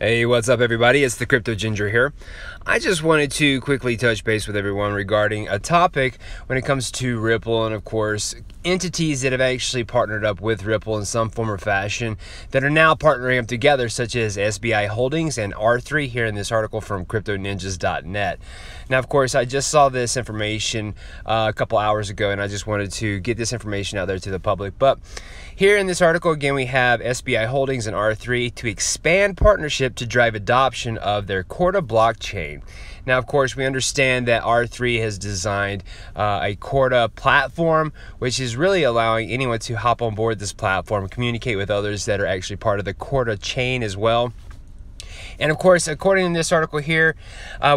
Hey, what's up everybody? It's the Crypto Ginger here. I just wanted to quickly touch base with everyone regarding a topic when it comes to Ripple and of course entities that have actually partnered up with Ripple in some form or fashion that are now partnering up together, such as SBI Holdings and R3 here in this article from CryptoNinjas.net. Now, of course, I just saw this information a couple hours ago and I just wanted to get this information out there to the public. But here in this article, again, we have SBI Holdings and R3 to expand partnership to drive adoption of their Corda blockchain. Now, of course, we understand that R3 has designed a Corda platform, which is really allowing anyone to hop on board this platform and communicate with others that are actually part of the Corda chain as well. And of course, according to this article here,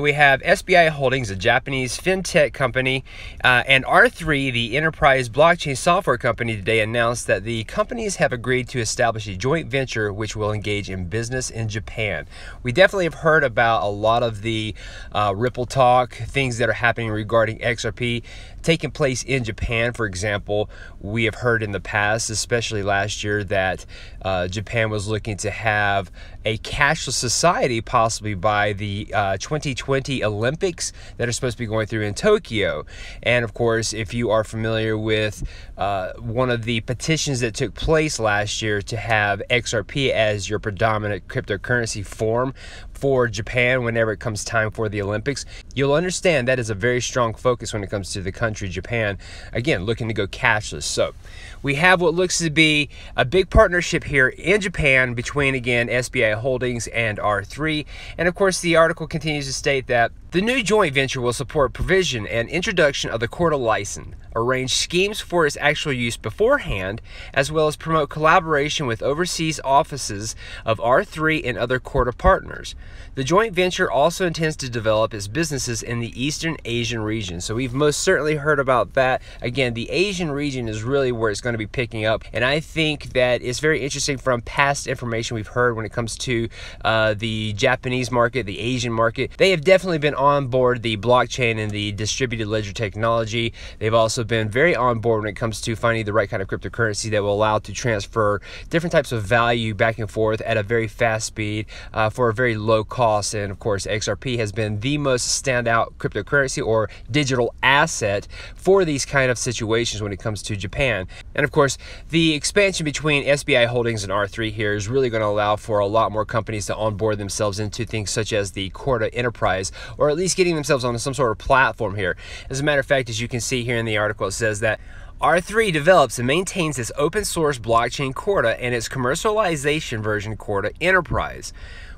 we have SBI Holdings, a Japanese fintech company, and R3, the enterprise blockchain software company, today announced that the companies have agreed to establish a joint venture which will engage in business in Japan. We definitely have heard about a lot of the Ripple talk, things that are happening regarding XRP taking place in Japan. For example, we have heard in the past, especially last year, that Japan was looking to have a cashless society possibly by the 2020 Olympics that are supposed to be going through in Tokyo. And of course, if you are familiar with one of the petitions that took place last year to have XRP as your predominant cryptocurrency form for Japan whenever it comes time for the Olympics, you'll understand that is a very strong focus when it comes to the country Japan, again, looking to go cashless. So we have what looks to be a big partnership here in Japan between, again, SBI Holdings and R3. And of course, the article continues to state that the new joint venture will support provision and introduction of the Corda license, arrange schemes for its actual use beforehand, as well as promote collaboration with overseas offices of R3 and other Corda partners. The joint venture also intends to develop its businesses in the Eastern Asian region. So we've most certainly heard about that. Again, the Asian region is really where it's going to be picking up. And I think that it's very interesting from past information we've heard when it comes to the Japanese market, the Asian market. They have definitely been on board the blockchain and the distributed ledger technology. They've also been very on board when it comes to finding the right kind of cryptocurrency that will allow to transfer different types of value back and forth at a very fast speed for a very low cost. And of course, XRP has been the most standout cryptocurrency or digital asset for these kind of situations when it comes to Japan. And of course, the expansion between SBI Holdings and R3 here is really going to allow for a lot more companies to onboard themselves into things such as the Corda enterprise, or at least getting themselves on some sort of platform here. As a matter of fact, as you can see here in the article, it says that R3 develops and maintains its open source blockchain Corda and its commercialization version Corda Enterprise.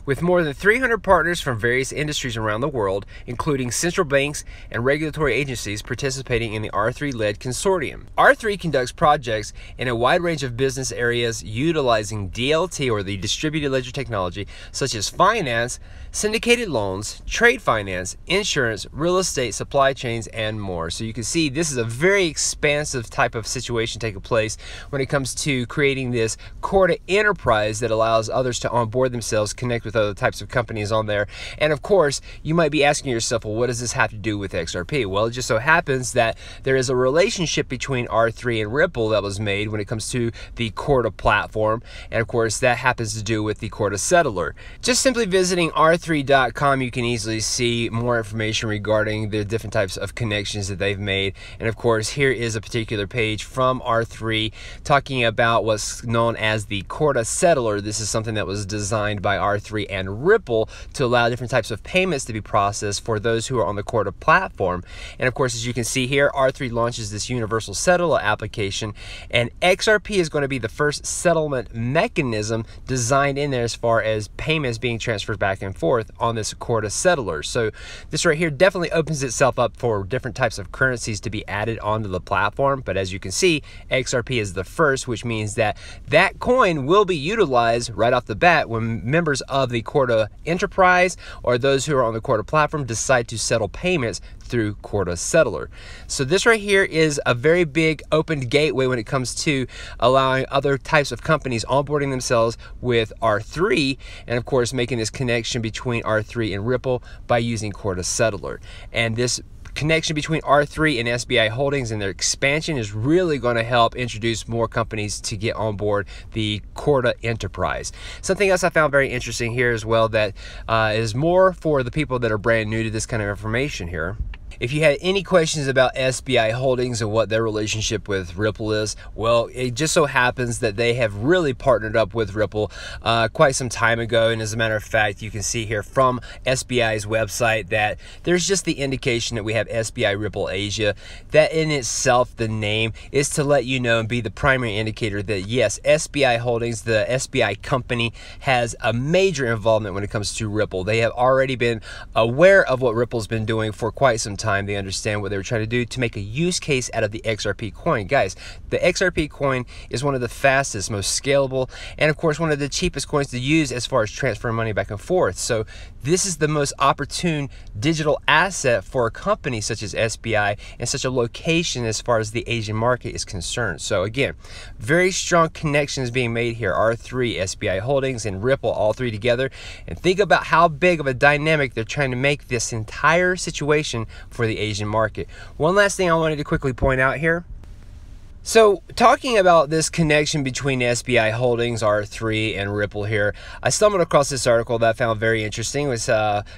With more than 300 partners from various industries around the world, including central banks and regulatory agencies participating in the R3-led consortium. R3 conducts projects in a wide range of business areas utilizing DLT, or the distributed ledger technology, such as finance, syndicated loans, trade finance, insurance, real estate, supply chains, and more. So you can see this is a very expansive type of situation taking place when it comes to creating this Corda enterprise that allows others to onboard themselves, connect with other types of companies on there. And of course, you might be asking yourself, well, what does this have to do with XRP? Well, it just so happens that there is a relationship between R3 and Ripple that was made when it comes to the Corda platform. And of course, that happens to do with the Corda settler. Just simply visiting r3.com, you can easily see more information regarding the different types of connections that they've made. And of course, here is a particular page from R3 talking about what's known as the Corda settler. This is something that was designed by R3 and Ripple to allow different types of payments to be processed for those who are on the Corda platform. And of course, as you can see here, R3 launches this universal settler application, and XRP is going to be the first settlement mechanism designed in there as far as payments being transferred back and forth on this Corda settler. So this right here definitely opens itself up for different types of currencies to be added onto the platform. But as you can see, XRP is the first, which means that that coin will be utilized right off the bat when members of the Corda enterprise or those who are on the Corda platform decide to settle payments through Corda settler. So this right here is a very big opened gateway when it comes to allowing other types of companies onboarding themselves with R3, and of course making this connection between R3 and Ripple by using Corda settler. And this connection between R3 and SBI Holdings and their expansion is really going to help introduce more companies to get on board the Corda enterprise. Something else I found very interesting here as well that is more for the people that are brand new to this kind of information here. If you had any questions about SBI Holdings and what their relationship with Ripple is, well, it just so happens that they have really partnered up with Ripple quite some time ago. And as a matter of fact, you can see here from SBI's website that there's just the indication that we have SBI Ripple Asia. That in itself, the name, is to let you know and be the primary indicator that yes, SBI Holdings, the SBI company, has a major involvement when it comes to Ripple. They have already been aware of what Ripple's been doing for quite some time. They understand what they were trying to do to make a use case out of the XRP coin. Guys, the XRP coin is one of the fastest, most scalable, and of course one of the cheapest coins to use as far as transferring money back and forth. So this is the most opportune digital asset for a company such as SBI and such a location as far as the Asian market is concerned. So again, very strong connections being made here. R3, SBI Holdings, and Ripple, all three together. And think about how big of a dynamic they're trying to make this entire situation for the Asian market. One last thing I wanted to quickly point out here. So talking about this connection between SBI Holdings, R3, and Ripple here, I stumbled across this article that I found very interesting. It was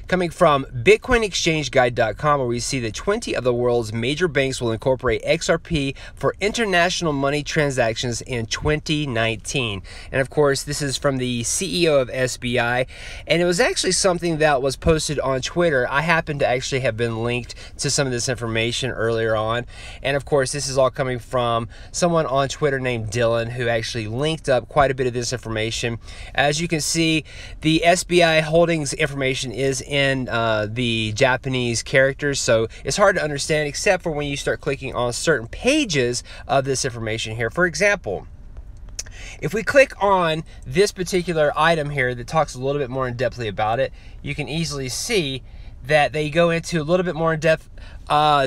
coming from BitcoinExchangeGuide.com, where we see that 20 of the world's major banks will incorporate XRP for international money transactions in 2019. And of course, this is from the CEO of SBI, and it was actually something that was posted on Twitter. I happen to actually have been linked to some of this information earlier on, and of course, this is all coming from someone on Twitter named Dylan, who actually linked up quite a bit of this information. As you can see, the SBI Holdings information is in the Japanese characters, so it's hard to understand except for when you start clicking on certain pages of this information here. For example, if we click on this particular item here that talks a little bit more in depthly about it, you can easily see that they go into a little bit more in-depth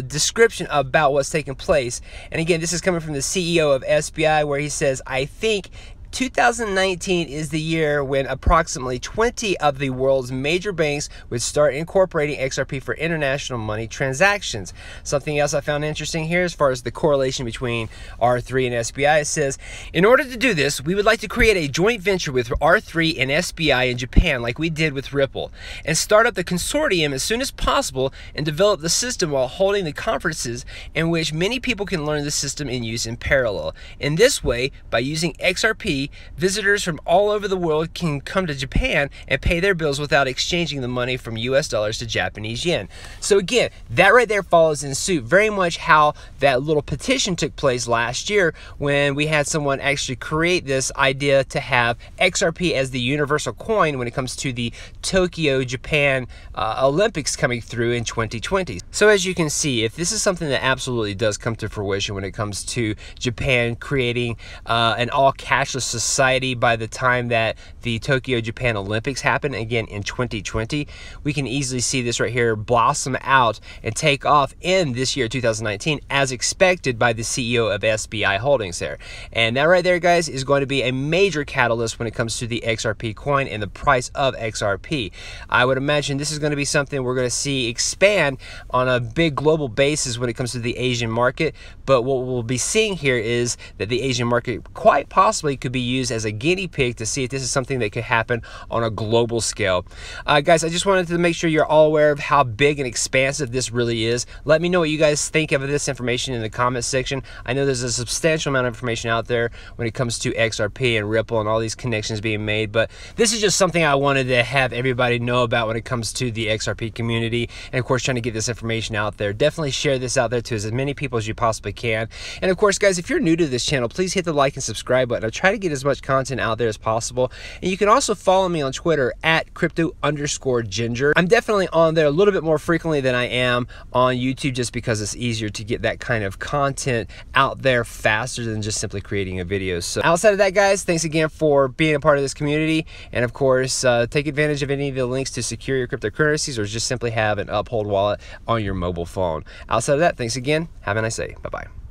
description about what's taking place. And again, this is coming from the CEO of SBI, where he says, I think 2019 is the year when approximately 20 of the world's major banks would start incorporating XRP for international money transactions. Something else I found interesting here as far as the correlation between R3 and SBI, it says, in order to do this, we would like to create a joint venture with R3 and SBI in Japan like we did with Ripple, and start up the consortium as soon as possible and develop the system while holding the conferences in which many people can learn the system in use in parallel. In this way, by using XRP, visitors from all over the world can come to Japan and pay their bills without exchanging the money from US dollars to Japanese yen. So again, that right there follows in suit very much how that little petition took place last year when we had someone actually create this idea to have XRP as the universal coin when it comes to the Tokyo, Japan Olympics coming through in 2020. So as you can see, if this is something that absolutely does come to fruition when it comes to Japan creating an all cashless society by the time that the Tokyo, Japan Olympics happen again in 2020, we can easily see this right here blossom out and take off in this year 2019 as expected by the CEO of SBI Holdings there. And that right there, guys, is going to be a major catalyst when it comes to the XRP coin and the price of XRP. I would imagine this is going to be something we're going to see expand on a big global basis when it comes to the Asian market. But what we'll be seeing here is that the Asian market quite possibly could be used as a guinea pig to see if this is something that could happen on a global scale. Guys, I just wanted to make sure you're all aware of how big and expansive this really is. Let me know what you guys think of this information in the comments section. I know there's a substantial amount of information out there when it comes to XRP and Ripple and all these connections being made, but this is just something I wanted to have everybody know about when it comes to the XRP community, and of course trying to get this information out there. Definitely share this out there to as many people as you possibly can. And of course, guys, if you're new to this channel, please hit the like and subscribe button. I try to get as much content out there as possible. And you can also follow me on Twitter at @crypto_ginger. I'm definitely on there a little bit more frequently than I am on YouTube, just because it's easier to get that kind of content out there faster than just simply creating a video. So outside of that, guys, thanks again for being a part of this community. And of course, take advantage of any of the links to secure your cryptocurrencies, or just simply have an Uphold wallet on your mobile phone. Outside of that, thanks again. Have a nice day. Bye-bye.